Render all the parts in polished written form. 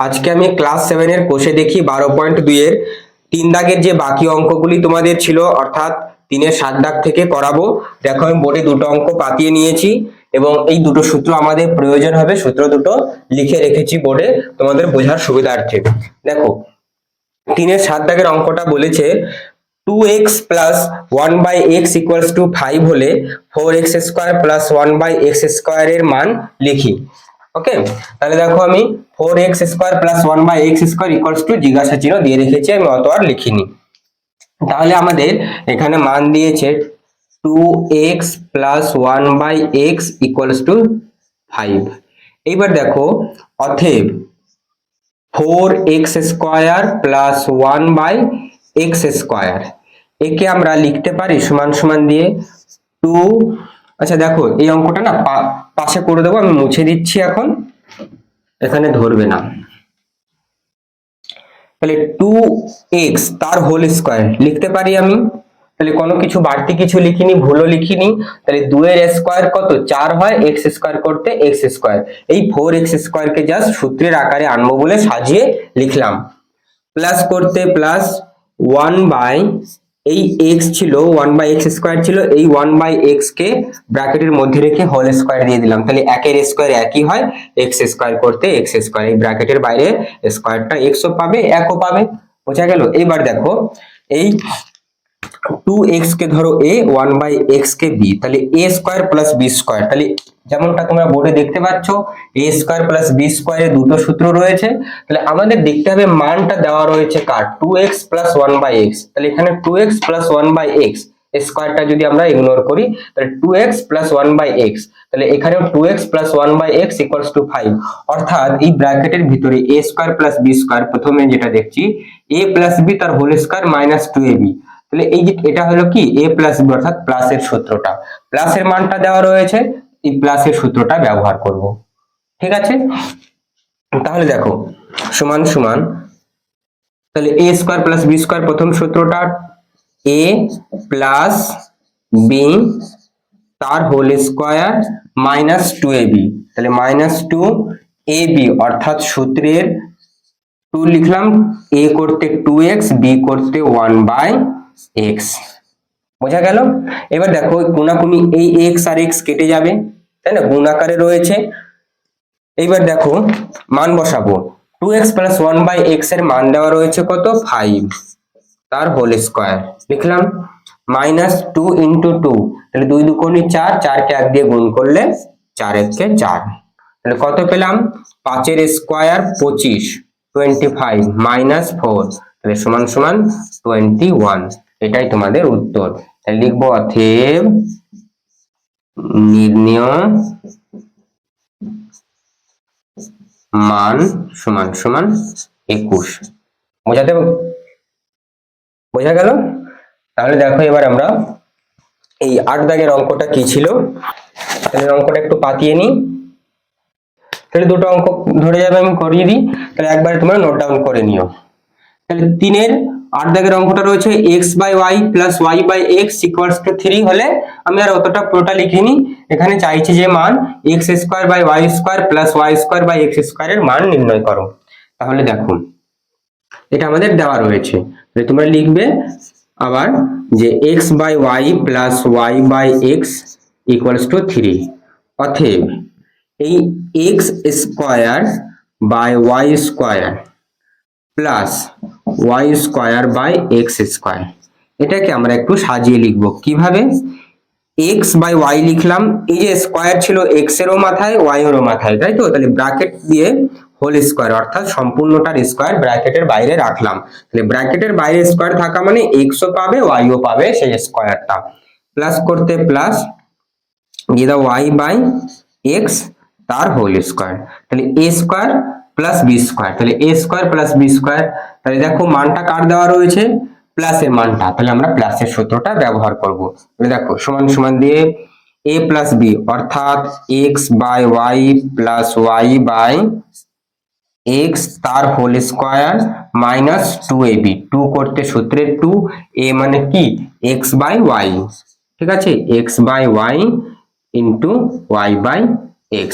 আজকে আমি ক্লাস 7 এর কোষে দেখি 12.2 এর 3 দাগের যে বাকি অঙ্কগুলি তোমাদের ছিল অর্থাৎ 3 এর 7 দাগ থেকে করাবো। দেখো আমি বোর্ডে দুটো অঙ্ক পাতিয়ে নিয়েছি এবং এই দুটো সূত্র আমাদের প্রয়োজন হবে, সূত্র দুটো লিখে রেখেছি বোর্ডে তোমাদের বোঝার সুবিধার্থে। দেখো 3 এর 7 দাগের অঙ্কটা বলেছে 2x plus 1 by x equals to 5 হলে 4x square plus 1 by x square এর মান লিখি। ওকে, তাহলে দেখো আমি 4x square plus 1 by x square equals to জিজ্ঞাসা চিহ্ন দিয়ে রেখেছি, আমি অত আর লিখিনি। তাহলে আমাদের এখানে মান দিয়েছে 2x plus 1 by x equals to 5। এইবার দেখো অতএব 4x square plus 1 by x square একে আমরা লিখতে পারি সমান সমান দিয়ে 2। আচ্ছা দেখো এই অঙ্কটা না পাশে করে দেবো, আমি মুছে দিচ্ছি, এখন এখানে ধরবে না। তাহলে 2x তার হোল স্কয়ার লিখতে পারি আমি, তাহলে কোনো কিছু বাড়তি কিছু লিখিনি, ভুলও লিখিনি। তাহলে 2 এর স্কয়ার কত 4 হয়, x স্কয়ার করতে x স্কয়ার, এই 4x স্কয়ার কে জাস্ট সূত্রের আকারে আনবো বলে সাজিয়ে লিখলাম। প্লাস করতে প্লাস 1 বাই এই x ছিল 1 বাই x স্কয়ার ছিল, এই 1 বাই x কে ব্র্যাকেটের মধ্যে রেখে হোল স্কয়ার দিয়ে দিলাম। তাহলে একের স্কয়ার একই হয়, x স্কয়ার করতে x স্কয়ার, এই ব্র্যাকেটের বাইরে স্কয়ারটা x ও পাবে 1 ও পাবে। বোঝা গেল? এবার দেখো এই 2x কে ধরো a, 1 বাই x কে b, তাহলে a square plus b square, তাহলে যেমনটা তোমরা বোর্ডে দেখতে পাচ্ছ a স্কয়ার প্লাস b স্কয়ারের দুটো সূত্র রয়েছে। তাহলে আমাদের দেখতে হবে মানটা দেওয়া রয়েছে কার 2x প্লাস 1 বাই x, তাহলে এখানে 2x প্লাস 1 বাই x স্কয়ারটা যদি আমরা ইগনোর করি তাহলে 2x প্লাস 1 বাই x, তাহলে এখানেও 2x plus 1 by x equals to 5। অর্থাৎ এই ব্র্যাকেটের ভিতরে a square plus b square, প্রথমে যেটা দেখছি a প্লাস b তার হোল স্কয়ার মাইনাস 2ab, তাহলে এই যে এটা হলো কি a প্লাস b অর্থাৎ প্লাসের সূত্রটা, প্লাসের মানটা দেওয়া রয়েছে, এই প্লাসের সূত্রটা ব্যবহার করব। ঠিক আছে, তাহলে দেখো সমান সমান, তাহলে a square plus b square প্রথম সূত্রটা a প্লাস b তার হোল স্কয়ার মাইনাস 2ab, তাহলে মাইনাস 2ab অর্থাৎ সূত্রের 2 লিখলাম, a করতে 2x, b করতে 1 বাই x। বোঝা গেল? এবার দেখো গুণাগুণি এই x আর x কেটে যাবে, তাই না, গুণাকারে রয়েছে। এইবার দেখো মান বসাবো, 2x প্লাস 1 বাই x এর মান দেওয়া রয়েছে কত 5, তার হোল স্কয়ার লিখলাম, মাইনাস 2 ইন্টু 2, তাহলে 2 দুগুণে 4, 4 কে 1 দিয়ে গুণ করলে 4 একে 4, তাহলে কত পেলাম 5 এর স্কয়ার 25, 25 মাইনাস 4, তাহলে সমান সমান 21। এটাই তোমাদের উত্তর। তাহলে লিখবো অতএব নির্ণেয় মান সমান সমান 21। বোঝা গেল? তাহলে দেখো এবার আমরা এই 8 দাগের অঙ্কটা কি ছিল, তাহলে অঙ্কটা একটু পাতিয়ে নিই। তাহলে দুটো অঙ্ক ধরে যাবে, আমি করিয়ে দিই, তাহলে একবারে তোমরা নোট ডাউন করে নিও। তাহলে 3 এর 8 দাগের অঙ্কটা রয়েছে x by y plus y by x equals to 3 হলে, আমি আর অতটা পুরোটা লিখিনি, এখানে চাইছি যে মান x square by y square plus y square by x square এর মান নির্ণয় করো। তাহলে দেখো এটা আমাদের দেওয়া রয়েছে, তাহলে তোমরা লিখবে আবার যে x by y plus y by x equals to 3, অতএব এই x square by y square plus y square by x square, এটাকে আমরা একটু সাজিয়ে লিখব। কিভাবে? x বাই y লিখলাম, এই যে স্কয়ার ছিল x এরও মাথায় y এরও মাথায়, তাই তো, তাহলে ব্র্যাকেট দিয়ে হোল স্কয়ার অর্থাৎ সম্পূর্ণটার স্কয়ার ব্র্যাকেটের বাইরে রাখলাম, তাহলে ব্র্যাকেটের বাইরে স্কয়ার থাকা মানে x ও পাবে y ও পাবে সেই স্কয়ারটা, প্লাস করতে প্লাস দিয়ে দাও y বাই x তার হোল স্কয়ার, তাহলে a square plus b square, তাহলে a square plus b square, তাহলে দেখো মানটা কার দেওয়া রয়েছে প্লাসের মানটা, তাহলে আমরা প্লাসের সূত্রটা ব্যবহার করব। তাহলে দেখো সমান সমান দিয়ে a প্লাস b অর্থাৎ x by y plus y by x তার হোল স্কয়ার মাইনাস 2ab, 2 করতে সূত্রের 2, a মানে কি x বাই y, ঠিক আছে, x by y into y by x,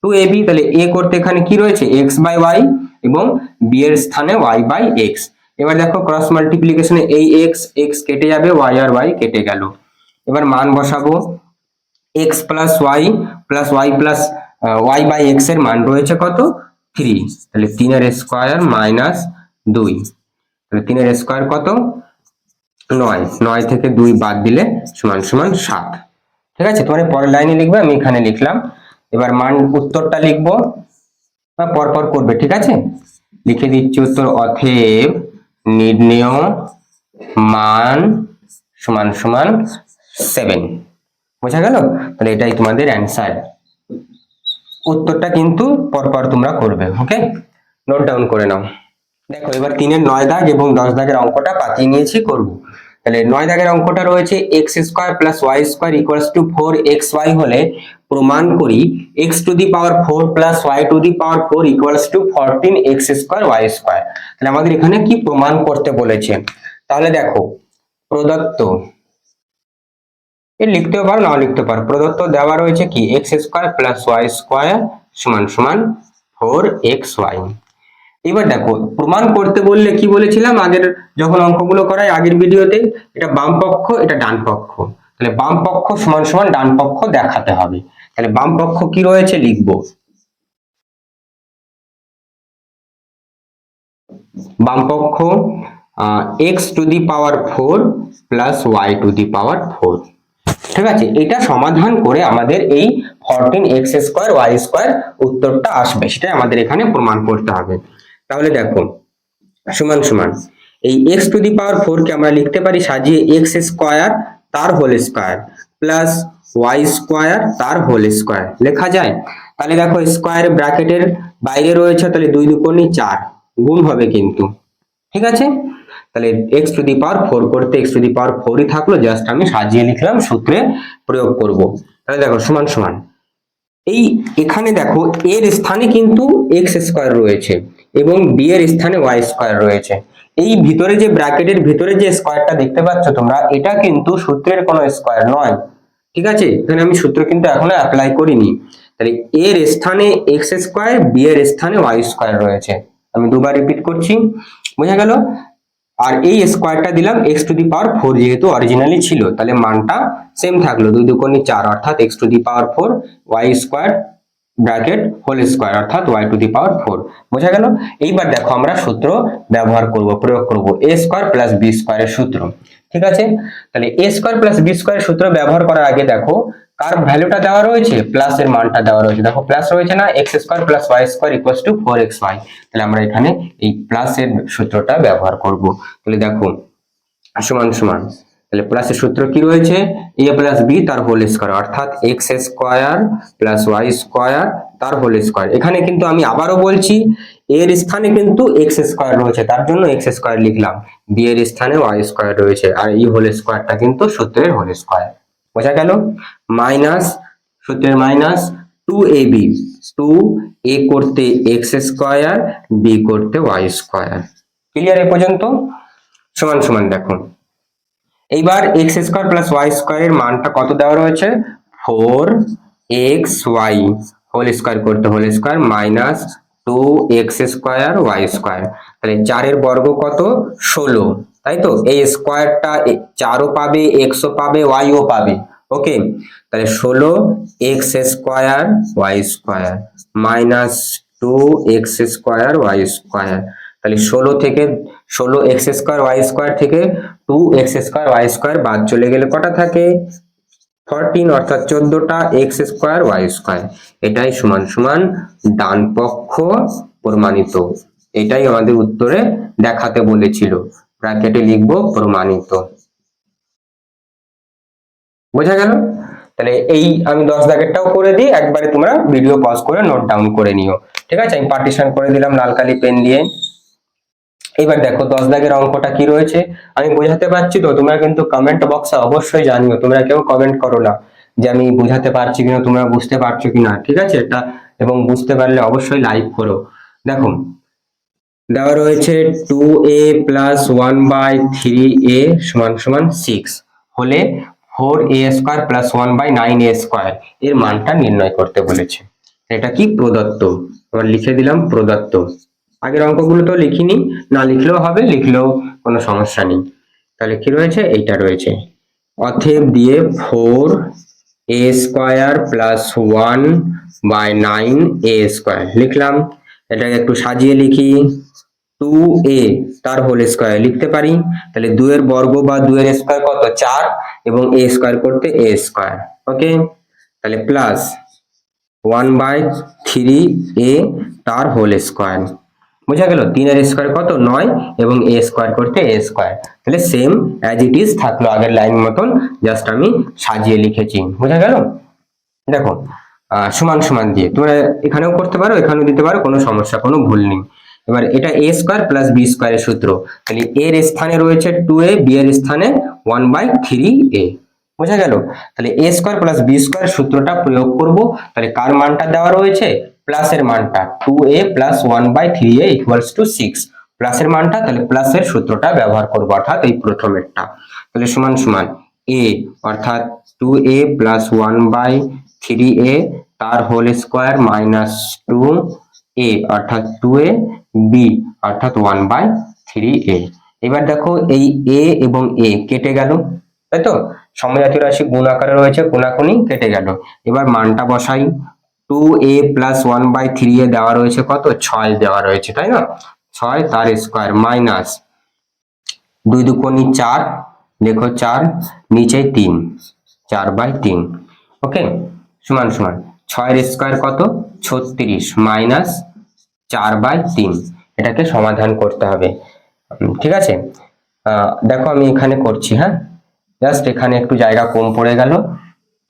2ab, তাহলে a করতে এখানে কি রয়েছে x বাই y এবং b এর স্থানে y বাই x। এবার দেখো ক্রস মাল্টিপ্লিকেশনে এই x x কেটে যাবে, y আর y কেটে গেল। এবার মান বসাবো, x plus y plus y plus y by x এর মান রয়েছে কত 3, তাহলে 3 এর স্কয়ার মাইনাস 2, তাহলে 3 এর স্কয়ার কত 9, 9 থেকে 2 বাদ দিলে সমান সমান 7। ঠিক আছে, তোমার পরের লাইনে লিখবে, আমি এখানে লিখলাম। এবার মান উত্তরটা লিখবো বা পরপর করবে, ঠিক আছে। লিখে দিচ্ছি উত্তর, অতএব নির্ণেয় মান সমান সমান 7। বোঝা গেল? তাহলে এটাই তোমাদের অ্যান্সার। উত্তরটা কিন্তু পরপর তোমরা করবে, ওকে, নোট ডাউন করে নাও। দেখো এবার 3-এর 9 দাগ এবং 10 দাগের অঙ্কটা পাতিয়ে নিয়েছি, করব। তাহলে 9 দাগের অঙ্কটা রয়েছে x square plus y square equals to 4xy হলে প্রমাণ করি x to the power 4 plus y to the power 4 equals to 14x square y square. তাহলে আমাদের এখানে কি প্রমাণ করতে বলেছে? তাহলে দেখো প্রদত্ত, এর লিখতেও পারো নাও লিখতে পারো, প্রদত্ত দেওয়া রয়েছে কি x square plus y square সমান সমান 4xy। এবার দেখো প্রমাণ করতে বললে কি বলেছিলাম আগের যখন অঙ্কগুলো করাই আগের ভিডিওতে, এটা বাম পক্ষ এটা ডান পক্ষ, তাহলে বাম পক্ষ সমান সমান ডান পক্ষ দেখাতে হবে। তাহলে বাম পক্ষ কি রয়েছে লিখবো, বাম পক্ষ x to the power 4 plus y to the power 4। ঠিক আছে, এটা সমাধান করে আমাদের এই 14x স্কয়ার y স্কয়ার উত্তরটা আসবে, সেটাই আমাদের এখানে প্রমাণ করতে হবে। তাহলে দেখো সমান সমান এই x টু দি পাওয়ার 4 কে আমরা লিখতে পারি সাজিয়ে x স্কয়ার তার whole square plus y square তার হোল স্কয়ার লেখা যায়। তাহলে দেখো স্কয়ার ব্র্যাকেটের বাইরে রয়েছে, তাহলে 2 দুগুণে 4 গুণ হবে কিন্তু, ঠিক আছে। তাহলে x টু দি পাওয়ার 4 করতে x টু দি পাওয়ার 4ই থাকলো, জাস্ট আমি সাজিয়ে লিখলাম, সূত্রে প্রয়োগ করব। তাহলে দেখো সমান সমান এই এখানে দেখো এর স্থানে কিন্তু x স্কয়ার রয়েছে এবং b এর স্থানে y স্কয়ার রয়েছে। এই ভিতরে যে ব্র্যাকেটের ভিতরে যে স্কয়ারটা দেখতে পাচ্ছ তোমরা, এটা কিন্তু সূত্রের কোনো স্কয়ার নয়, ঠিক আছে। এখানে আমি সূত্র কিন্তু এখনো অ্যাপ্লাই করিনি। তাহলে এর স্থানে x স্কয়ার, b এর স্থানে y স্কয়ার রয়েছে, আমি দুবার রিপিট করছি, বোঝা গেল। আর এই স্কয়ারটা দিলাম x টু দি পাওয়ার 4 যেহেতু অরিজিনালি ছিল, তাহলে মানটা সেম থাকলো, 2 দুগুণে 4 অর্থাৎ x to the power 4 y square bracket whole square অর্থাৎ y টু দি পাওয়ার 4। বোঝা গেল? এইবার দেখো আমরা সূত্র ব্যবহার করব, প্রয়োগ করব a স্কয়ার প্লাস b স্কয়ারের সূত্র, ঠিক আছে। তাহলে a স্কয়ার প্লাস b স্কয়ারের সূত্র ব্যবহার করার আগে দেখো কার ভ্যালুটা দেওয়া রয়েছে, প্লাস এর মানটা দেওয়া রয়েছে। দেখো প্লাস রয়েছে না, x square plus y square equals to 4xy, তাহলে আমরা এখানে এই প্লাস এর সূত্রটা ব্যবহার করব। তাহলে দেখো সমান সমান, তাহলে প্লাসের সূত্র কি রয়েছে, a প্লাস b তার হোল স্কয়ার অর্থাৎ x square plus y square তার হোল স্কয়ার। এখানে কিন্তু আমি আবারও বলছি এর স্থানে কিন্তু x স্কয়ার রয়েছে, তার জন্য x স্কয়ার লিখলাম, b এর স্থানে y স্কয়ার রয়েছে, আর এই হোল স্কয়ারটা কিন্তু সূত্রের হোল স্কয়ার। বোঝা গেল? মাইনাস সূত্রের মাইনাস 2ab, 2a করতে x স্কয়ার, b করতে y স্কয়ার। ক্লিয়ার এ পর্যন্ত? সমান সমান দেখো এইবার x স্কয়ার প্লাস y স্কয়ারের মানটা কত দেওয়া রয়েছে, 4xy হোল স্কয়ার করতে whole square minus 2x square y square. তাহলে 4 এর বর্গ কত 16, তাই তো। এই স্কয়ারটা 4 ও পাবে, x ও পাবে, y ও পাবে, ওকে। তাহলে 16x square y square minus 2x square y square. তাহলে 16 থেকে 16x স্কয়ার y স্কয়ার থেকে 2x স্কয়ার y স্কয়ার বাদ চলে গেলে কটা থাকে, 14 অর্থাৎ 14টা x স্কয়ার y স্কয়ার। এটাই সমান সমান ডান পক্ষ প্রমাণিত। এটাই আমাদের উত্তরে দেখাতে বলেছিল, ব্র্যাকেটে লিখবো প্রমাণিত। বোঝা গেল? তাহলে এই আমি 10 দাগেরটাও করে দিই, একবারে তোমরা ভিডিও পজ করে নোট ডাউন করে নিও, ঠিক আছে। আমি পার্টিশন করে দিলাম লাল কালি পেন দিয়ে। এবার দেখো 10 দাগের অঙ্কটা কি রয়েছে, আমি বোঝাতে পারছি তো? তোমরা কিন্তু কমেন্ট বক্সে অবশ্যই জানিও, তোমরা কেউ কমেন্ট করো না যে আমি বোঝাতে পারছি কিনা, তোমরা বুঝতে পারছো কিনা, ঠিক আছে। এটা এবং বুঝতে পারলে অবশ্যই লাইক করো। দেখো দেওয়া রয়েছে 2a প্লাস 1/3a সমান সমান 6 হলে 4a square plus 1/9a square এর মানটা নির্ণয় করতে বলেছে। এটা কি প্রদত্ত, আবার লিখে দিলাম প্রদত্ত। আগের অঙ্কগুলো তো লিখিনি, না লিখলেও হবে, লিখলেও কোনো সমস্যা নেই। তাহলে কি রয়েছে, এইটা রয়েছে। অতএব দিয়ে 4a² প্লাস 1/9a² লিখলাম। এটাকে একটু সাজিয়ে লিখি, 2a তার হোল স্কয়ার লিখতে পারি। তাহলে 2 এর বর্গ বা 2 এর স্কয়ার কত, 4, এবং a স্কয়ার করতে a স্কয়ার। ওকে, তাহলে প্লাস 1/3a তার হোল স্কয়ার। বোঝা গেল, 3 এর স্কয়ার কত, 9, এবং a স্কয়ার করতে a স্কয়ার। তাহলে সেম অ্যাজ ইট ইজ থাকলো আগের লাইন মতন, জাস্ট আমি সাজিয়ে লিখেছি। বোঝা গেল? দেখো সমান সমান দিয়ে তোমরা এখানেও করতে পারো, এখানেও দিতে পারো, কোনো সমস্যা, কোনো ভুল নেই। এবার এটা a² প্লাস b² এর সূত্র। তাহলে a এর স্থানে রয়েছে 2a, b এর স্থানে 1/3a। বোঝা গেল? তাহলে a² প্লাস b² সূত্রটা প্রয়োগ করব। তাহলে কার মানটা দেওয়া রয়েছে, প্লাসের মানটা, 2a plus 1/3a equals to 6, প্লাসের মানটা, তাহলে প্লাসের সূত্রটা ব্যবহার করব, অর্থাৎ এই প্রথমেরটা। তাহলে সমান সমান a অর্থাৎ 2a প্লাস 1/3a তার হোল স্কয়ার মাইনাস 2a অর্থাৎ 2a, b অর্থাৎ 1/3a। এবার দেখো এই a এবং a কেটে গেল, তাই তো, সমজাতীয় রাশি গুণ আকারে রয়েছে, কোনাকুনি কেটে গেল। এবার মানটা বসাই, 2a প্লাস 1/3a দেওয়া রয়েছে কত, 6 দেওয়া রয়েছে, তাই না, 6 তার স্কয়ার মাইনাস 2 দুগুণে 4, লেখো 4, নিচে 3, 4/3। ওকে, সমান সমান 6 এর স্কয়ার কত, 36, মাইনাস 4/3। এটাকে সমাধান করতে হবে। ঠিক আছে, দেখো আমি এখানে করছি, হ্যাঁ, জাস্ট এখানে একটু জায়গা কম পড়ে গেল,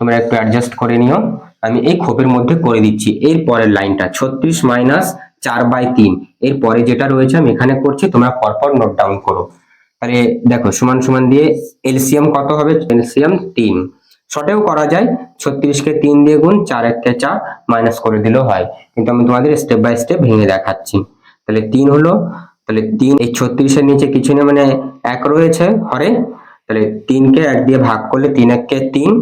তোমরা একটু অ্যাডজাস্ট করে নিও। আমি এই খোপের মধ্যে করে দিচ্ছি এর পরের লাইনটা, 36 মাইনাস 4/3, এর পরে যেটা রয়েছে আমি এখানে করছি, তোমরা পরপর নোট ডাউন করো। তাহলে দেখো সমান সমান দিয়ে এলসিএম কত হবে, এলসিএম 3, শর্টেও করা যায়, 36 কে 3 দিয়ে গুণ, 4 একে 4, মাইনাস করে দিলেও হয়, কিন্তু আমি তোমাদের স্টেপ বাই স্টেপ ভেঙে দেখাচ্ছি। তাহলে 3 হলো, তাহলে 3 এই 36 এর নিচে কিছু নেই, মানে 1 রয়েছে হরে, তাহলে 3 কে 1 দিয়ে ভাগ করলে 3 একে 3,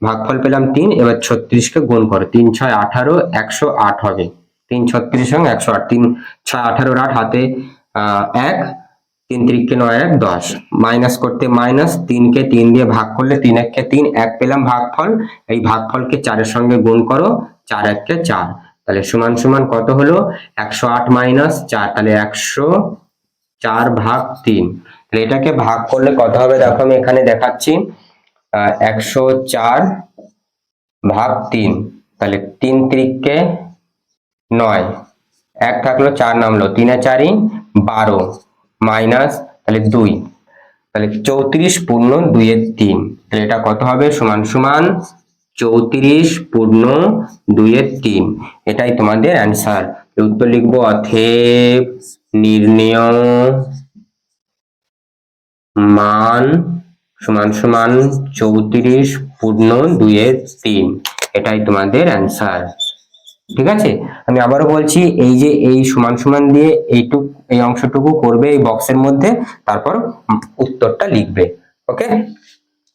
ভাগফল পেলাম 3। এবার 36 কে গুণ করো, 3 6 18, 108 হবে, 3 36 সঙ্গে 108, 3 6 18 8, হাতে 1, 3 3 9 1 10, মাইনাস করতে মাইনাস, 3 কে 3 দিয়ে ভাগ করলে 3 1 কে 3, 1 পেলাম ভাগফল, এই ভাগফলকে 4 এর সঙ্গে গুণ করো, 4 1 কে 4, তাহলে সমান সমান কত হলো, 108 মাইনাস 4, তাহলে 104/3। তাহলে এটাকে ভাগ করলে কত হবে, দেখো আমি এখানে দেখাচ্ছি, 104/3, তাহলে 3 3 9, 1 থাকলো, 4 নামলো, 3 এ 4 12, মাইনাস তাহলে 2, তাহলে 34 পূর্ণ 2 এর 3, তাহলে এটা কত হবে, সমান সমান 34 পূর্ণ 2 এর 3। এটাই তোমাদের অ্যান্সার। উত্তর লিখবো, অতএব নির্ণেয় মান সমান সমান 34 পূর্ণ 2 এর 3, এটাই তোমাদের অ্যান্সার। ঠিক আছে, আমি আবারও বলছি, এই যে এই সমান সমান দিয়ে এই অংশটুকু করবে এই বক্সের মধ্যে, তারপর উত্তরটা লিখবে। ওকে,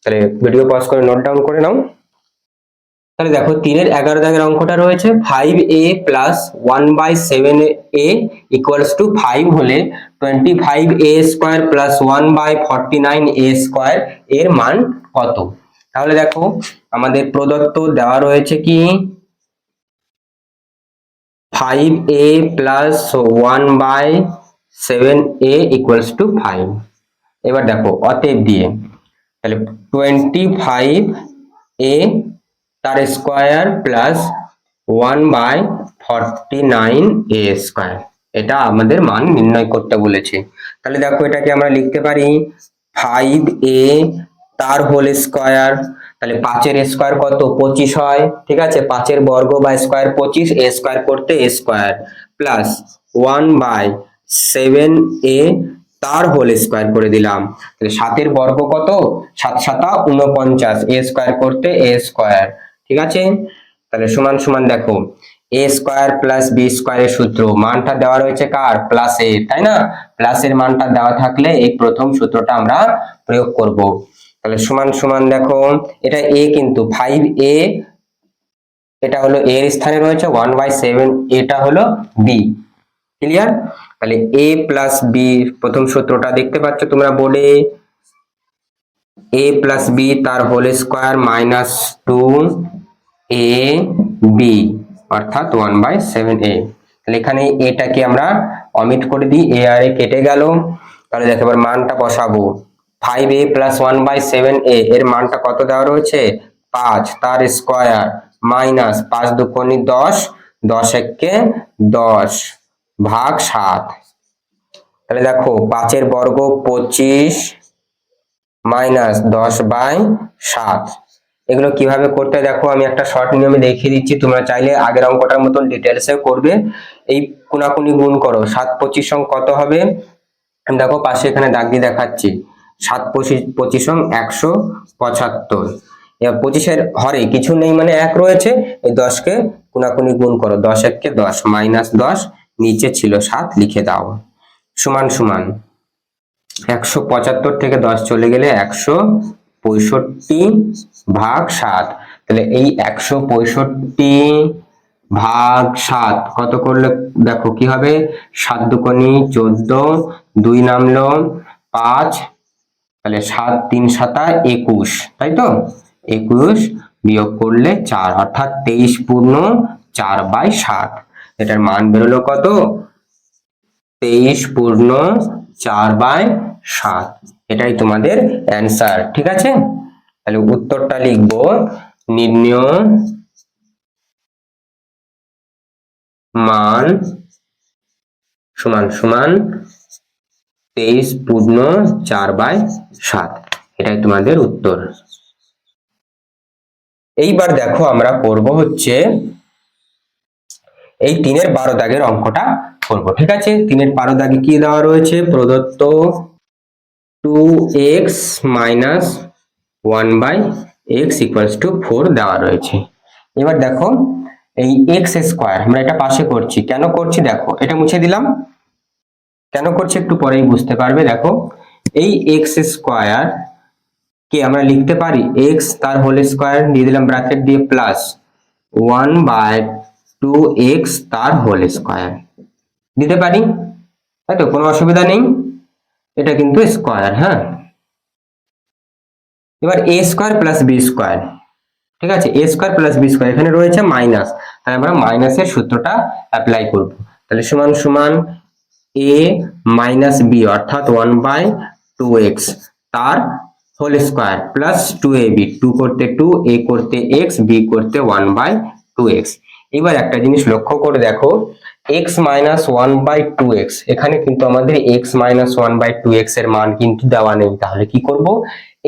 তাহলে ভিডিও পজ করে নোট ডাউন করে নাও। তাহলে দেখো 3 এর 11 দাগের অঙ্কটা রয়েছে, 5a plus 1/7a equals to 5 হলে 25a² প্লাস 1/49a² এর মান কত। তাহলে দেখো আমাদের প্রদত্ত দেওয়া রয়েছে কি, 5a plus 1/7a equals to 5। এবার দেখো অতএব দিয়ে, তাহলে 25a তার স্কয়ার প্লাস 1/49a², এটা আমাদের মান নির্ণয় করতে বলেছে। তাহলে দেখো এটাকে আমরা লিখতে পারি 5a তার হোল স্কয়ার, তাহলে 5 এর স্কয়ার কত, 25 হয়, ঠিক আছে, 5 এর বর্গ বা স্কয়ার 25, a স্কয়ার করতে a স্কয়ার, প্লাস 1/7a তার হোল স্কয়ার করে দিলাম, তাহলে 7 এর বর্গ কত, 7 7 49, a স্কয়ার করতে a স্কয়ার, ঠিক আছে। তাহলে সমান সমান দেখো a স্কয়ার প্লাস b স্কয়ারের সূত্র, মানটা দেওয়া রয়েছে কার, প্লাস a, তাই না, প্লাস এর মানটা দেওয়া থাকলে এই প্রথম সূত্রটা আমরা প্রয়োগ করব। তাহলে সমান সমান দেখো এটা a, কিন্তু 5a এটা হলো a এর স্থানে রয়েছে 1/7, এটা হলো b। ক্লিয়ার? তাহলে a প্লাস b, প্রথম সূত্রটা দেখতে পাচ্ছ তোমরা বোর্ডে, a প্লাস b তার হোল স্কোয়ার মাইনাস 2ab অর্থাৎ 1/7a। তাহলে এখানে এটাকে আমরা অমিট করে দিই, a আর a কেটে গেল। তাহলে দেখো এবার মানটা বসাবো, 5a প্লাস 1/7a এর মানটা কত দেওয়া রয়েছে 5, তার স্কোয়ার মাইনাস 5 দুগুণে 10, 10 একে 10 ভাগ 7। তাহলে দেখো 5 এর বর্গ 25 মাইনাস 10/7। এগুলো কিভাবে করতে দেখো আমি একটা শর্ট নিয়মে দেখিয়ে দিচ্ছি, তোমরা চাইলে আগের অঙ্কটার মতন ডিটেলসে করবে। এই কোনাকুনি গুণ করো, 7 25 কত হবে, দেখো পাশে এখানে দাগ দিয়ে দেখাচ্ছি, 7 25 175। এবার 25-এর হরে কিছু নেই মানে 1 রয়েছে, এই 10 কে কোনাকুনি গুণ করো, 10 একে 10 মাইনাস 10, নিচে ছিল 7 লিখে দাও, সমান সমান 175 থেকে 10 চলে গেলে 165 ভাগ 7। তাহলে এই 165 ভাগ 7 কত করলে দেখো কি হবে, 7 দুগুণে 14, 2 নামলো 5, তাহলে 7 3 7 21, তাই তো 21 বিয়োগ করলে 4 অর্থাৎ 23 পূর্ণ 4/7। এটার মান বেরোলো কত, 23 পূর্ণ 4/7। এটাই তোমাদের অ্যান্সার। ঠিক আছে, তাহলে উত্তরটা লিখবো, নির্ণয় মান সমান সমান 23 পূর্ণ 4/7, এটাই তোমাদের উত্তর। এইবার দেখো আমরা করব হচ্ছে এই 3-এর 12 দাগের অঙ্কটা করব। ঠিক আছে, 3-এর 12 দাগে কি দেওয়া রয়েছে, প্রদত্ত 2x minus 1/x equals to 4 দেওয়া রয়েছে। এবার দেখো এই এক্স স্কোয়ার আমরা এটা পাশে করছি, কেন করছি দেখো, এটা মুছে দিলাম, কেন করছি একটু পরেই বুঝতে পারবে। দেখো এই এক্স স্কোয়ার কে আমরা লিখতে পারি এক্স তার হোল স্কোয়ার দিয়ে দিলাম ব্র্যাকেট দিয়ে প্লাস 1/2x তার হোল স্কোয়ার দিতে পারি, তাই তো কোনো অসুবিধা নেই, এটা কিন্তু স্কোয়ার। হ্যাঁ, এবার এ স্কোয়ার প্লাস বি স্কোয়ার, ঠিক আছে, এ স্কোয়ার প্লাস বি স্কোয়ার এখানে রয়েছে মাইনাস, তাহলে আমরা মাইনাসের সূত্রটা অ্যাপ্লাই করব। তাহলে সমান সমান a মাইনাস বি অর্থাৎ 1/2x তার হোল স্কোয়ার প্লাস 2ab, 2 করতে 2, a করতে x, b করতে 1/2x। এবার একটা জিনিস লক্ষ্য করে দেখো, x মাইনাস 1/2x, এখানে কিন্তু আমাদের x মাইনাস 1/2x এর মান কিন্তু দেওয়া নেই, তাহলে কি করব,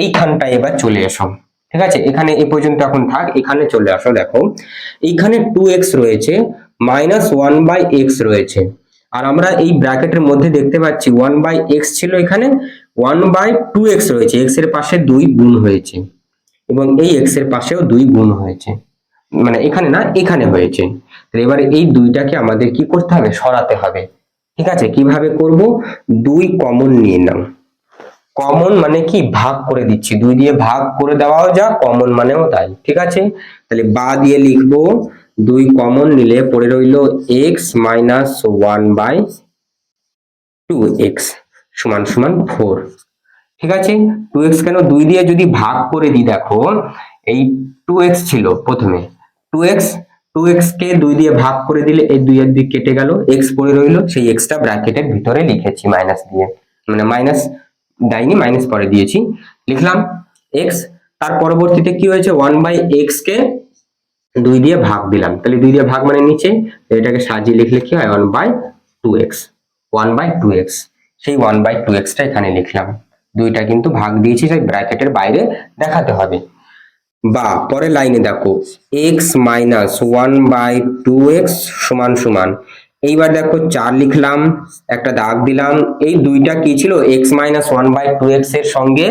এইখানটায় এবার চলে এসো। ঠিক আছে, এখানে এই পর্যন্ত এখন থাক, এখানে চলে আসো। দেখো এইখানে 2x রয়েছে, মাইনাস 1/x রয়েছে, আর আমরা এই ব্র্যাকেটের মধ্যে দেখতে পাচ্ছি 1/x ছিল, এখানে 1/2x রয়েছে, x এর পাশে 2 গুণ হয়েছে এবং এই x এর পাশেও 2 গুণ হয়েছে, মানে এখানে না এখানে হয়েছে। তাহলে এবারে এই দুইটাকে আমাদের কি করতে হবে, সরাতে হবে। ঠিক আছে, কিভাবে করব, 2 কমন নিয়ে নাও, কমন মানে কি ভাগ করে দিচ্ছি, 2 দিয়ে ভাগ করে দেওয়াও যা, কমন মানেও তাই। ঠিক আছে, তাহলে বা দিয়ে লিখবো, 2 কমন নিলে পড়ে রইল x মাইনাস 1/2x সমান সমান 4। ঠিক আছে, 2x কেন 2 দিয়ে যদি ভাগ করে দিই, দেখো এই 2x ছিল প্রথমে, 2x কে 2 দিয়ে ভাগ করে দিলে এই 2 এর দিক কেটে গেল, x পড়ে রইল, সেই x টা ব্র্যাকেটের ভিতরে লিখেছি মাইনাস দিয়ে, মানে মাইনাস ডাইনি মাইনাস পরে দিয়েছি, লিখলাম x। তার পরবর্তীতে কি হয়েছে, 1/x কে 2 দিয়ে ভাগ দিলাম, তাহলে 2 দিয়ে ভাগ মানে নিচে, এটাকে সাজিয়ে লিখলে কি হয় 1/2x, 1/2x, সেই 1/2x টা এখানে লিখলাম, দুইটা কিন্তু ভাগ দিয়েছি, সেই ব্র্যাকেটের বাইরে দেখাতে হবে। বা পরের লাইনে দেখো x মাইনাস 1/2x সমান সমান, এইবার দেখো 4 লিখলাম, একটা দাগ দিলাম, এই দুইটা কি ছিল, x মাইনাস 1/2x এর সঙ্গে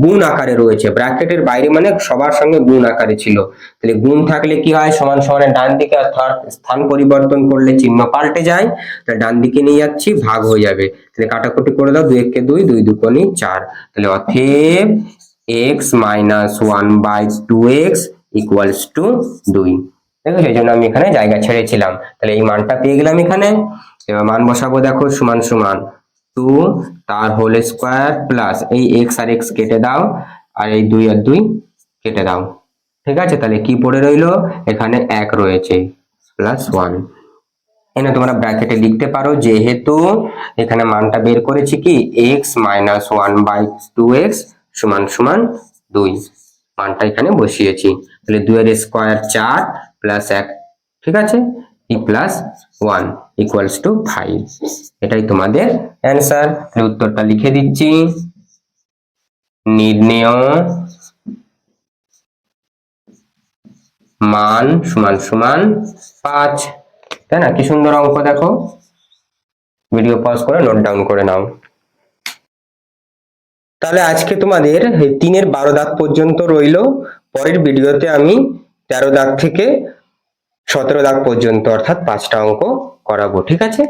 গুণ আকারে রয়েছে, ব্র্যাকেটের বাইরে মানে সবার সঙ্গে গুণ আকারে ছিল। তাহলে গুণ থাকলে কি হয়, সমান সমানের ডান দিকে অর্থাৎ স্থান পরিবর্তন করলে চিহ্ন পাল্টে যায়, তাহলে ডান দিকে নিয়ে যাচ্ছি, ভাগ হয়ে যাবে, তাহলে কাটাকুটি করে দাও, 2 একে 2, 2 দুগুণে 4, তাহলে অতএব x minus 1/2x equals to 2, ঠিক আছে, এই জন্য আমি এখানে জায়গা ছেড়েছিলাম। তাহলে এই মানটা পেয়ে গেলাম এখানে। এবার মান বসাবো, দেখো সমান সমান 2 তার হোল স্কয়ার প্লাস এই x আর x কেটে দাও, আর এই 2 আর 2 কেটে দাও। ঠিক আছে, তাহলে কি পড়ে রইলো, এখানে 1 রয়েছে প্লাস 1। এখানে তোমরা ব্র্যাকেটে লিখতে পারো, যেহেতু এখানে মানটা বের করেছি কি x মাইনাস 1/2x সমান সমান 2, মানটা এখানে বসিয়েছি। তাহলে 2 এর স্কয়ার 4 প্লাস 1, ঠিক আছে, e প্লাস 1 ইকুয়ালস টু 5। এটাই তোমাদের অ্যান্সার। উত্তরটা লিখে দিচ্ছি, নির্ণেয় মান সমান সমান 5। তাই না, কি সুন্দর অঙ্ক দেখো। ভিডিও পজ করে নোট ডাউন করে নাও। তাহলে আজকে তোমাদের 3-এর 12 দাগ পর্যন্ত রইলো। পরের ভিডিওতে আমি 13 দাগ থেকে 17 দাগ পর্যন্ত অর্থাৎ 5টা অঙ্ক করাবো। ঠিক আছে।